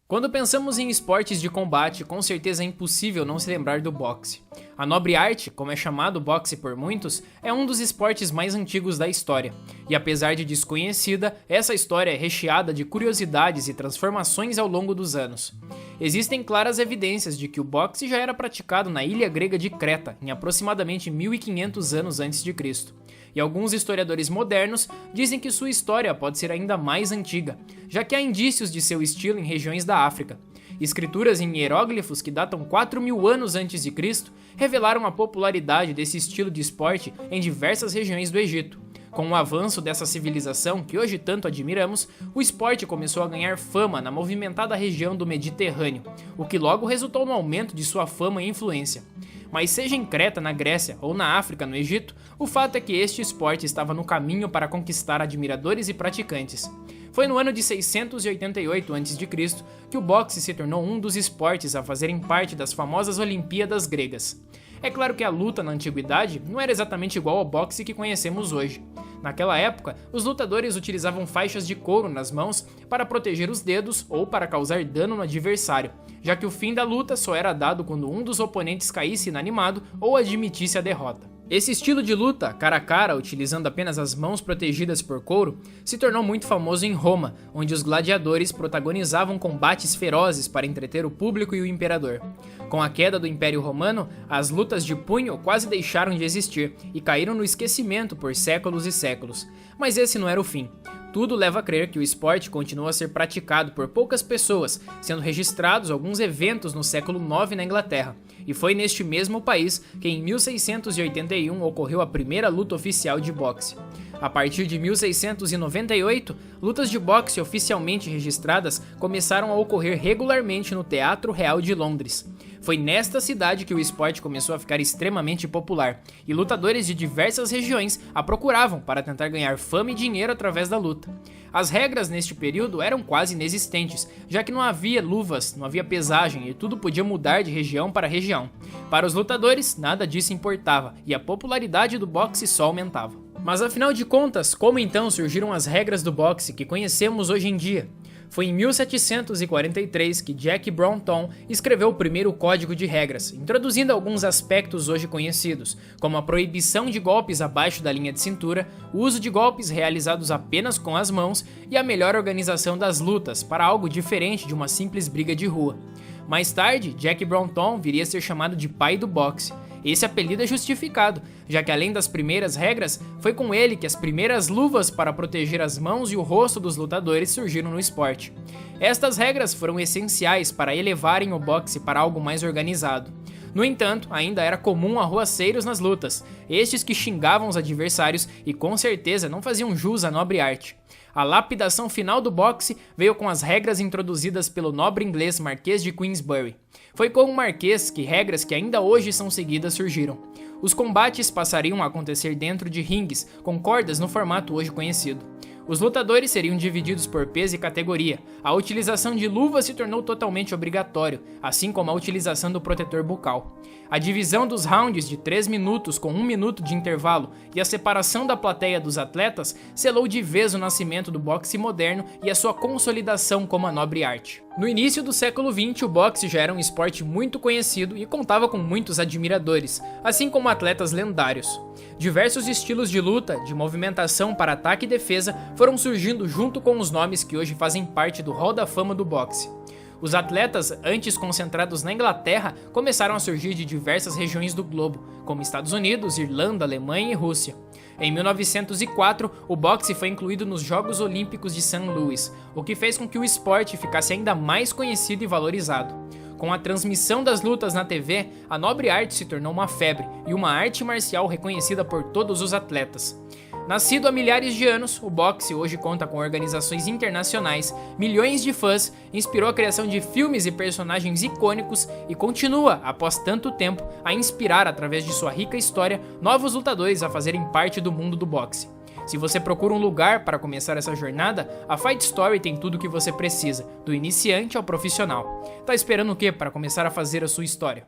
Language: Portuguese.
Quando pensamos em esportes de combate, com certeza é impossível não se lembrar do boxe. A nobre arte, como é chamado o boxe por muitos, é um dos esportes mais antigos da história. E apesar de desconhecida, essa história é recheada de curiosidades e transformações ao longo dos anos. Existem claras evidências de que o boxe já era praticado na ilha grega de Creta, em aproximadamente 1500 anos antes de Cristo. E alguns historiadores modernos dizem que sua história pode ser ainda mais antiga, já que há indícios de seu estilo em regiões da África. Escrituras em hieróglifos que datam 4.000 anos antes de Cristo revelaram a popularidade desse estilo de esporte em diversas regiões do Egito. Com o avanço dessa civilização que hoje tanto admiramos, o esporte começou a ganhar fama na movimentada região do Mediterrâneo, o que logo resultou no aumento de sua fama e influência. Mas seja em Creta, na Grécia, ou na África, no Egito, o fato é que este esporte estava no caminho para conquistar admiradores e praticantes. Foi no ano de 688 a.C. que o boxe se tornou um dos esportes a fazerem parte das famosas Olimpíadas gregas. É claro que a luta na antiguidade não era exatamente igual ao boxe que conhecemos hoje. Naquela época, os lutadores utilizavam faixas de couro nas mãos para proteger os dedos ou para causar dano no adversário, já que o fim da luta só era dado quando um dos oponentes caísse inanimado ou admitisse a derrota. Esse estilo de luta, cara a cara, utilizando apenas as mãos protegidas por couro, se tornou muito famoso em Roma, onde os gladiadores protagonizavam combates ferozes para entreter o público e o imperador. Com a queda do Império Romano, as lutas de punho quase deixaram de existir e caíram no esquecimento por séculos e séculos. Mas esse não era o fim. Tudo leva a crer que o esporte continua a ser praticado por poucas pessoas, sendo registrados alguns eventos no século IX na Inglaterra. E foi neste mesmo país que em 1681 ocorreu a primeira luta oficial de boxe. A partir de 1698, lutas de boxe oficialmente registradas começaram a ocorrer regularmente no Teatro Real de Londres. Foi nesta cidade que o esporte começou a ficar extremamente popular, e lutadores de diversas regiões a procuravam para tentar ganhar fama e dinheiro através da luta. As regras neste período eram quase inexistentes, já que não havia luvas, não havia pesagem e tudo podia mudar de região para região. Para os lutadores, nada disso importava, e a popularidade do boxe só aumentava. Mas afinal de contas, como então surgiram as regras do boxe que conhecemos hoje em dia? Foi em 1743 que Jack Brownton escreveu o primeiro código de regras, introduzindo alguns aspectos hoje conhecidos, como a proibição de golpes abaixo da linha de cintura, o uso de golpes realizados apenas com as mãos e a melhor organização das lutas para algo diferente de uma simples briga de rua. Mais tarde, Jack Brownton viria a ser chamado de pai do boxe. Esse apelido é justificado, já que além das primeiras regras, foi com ele que as primeiras luvas para proteger as mãos e o rosto dos lutadores surgiram no esporte. Estas regras foram essenciais para elevarem o boxe para algo mais organizado. No entanto, ainda era comum arruaceiros nas lutas, estes que xingavam os adversários e com certeza não faziam jus à nobre arte. A lapidação final do boxe veio com as regras introduzidas pelo nobre inglês Marquês de Queensberry. Foi com o Marquês que regras que ainda hoje são seguidas surgiram. Os combates passariam a acontecer dentro de ringues, com cordas no formato hoje conhecido. Os lutadores seriam divididos por peso e categoria. A utilização de luvas se tornou totalmente obrigatório, assim como a utilização do protetor bucal. A divisão dos rounds de 3 minutos com 1 minuto de intervalo e a separação da plateia dos atletas selou de vez o nascimento do boxe moderno e a sua consolidação como a nobre arte. No início do século XX, o boxe já era um esporte muito conhecido e contava com muitos admiradores, assim como atletas lendários. Diversos estilos de luta, de movimentação para ataque e defesa foram surgindo junto com os nomes que hoje fazem parte do Hall da Fama do boxe. Os atletas, antes concentrados na Inglaterra, começaram a surgir de diversas regiões do globo, como Estados Unidos, Irlanda, Alemanha e Rússia. Em 1904, o boxe foi incluído nos Jogos Olímpicos de St. Louis, o que fez com que o esporte ficasse ainda mais conhecido e valorizado. Com a transmissão das lutas na TV, a nobre arte se tornou uma febre e uma arte marcial reconhecida por todos os atletas. Nascido há milhares de anos, o boxe hoje conta com organizações internacionais, milhões de fãs, inspirou a criação de filmes e personagens icônicos e continua, após tanto tempo, a inspirar através de sua rica história novos lutadores a fazerem parte do mundo do boxe. Se você procura um lugar para começar essa jornada, a Fight Story tem tudo o que você precisa, do iniciante ao profissional. Tá esperando o quê para começar a fazer a sua história?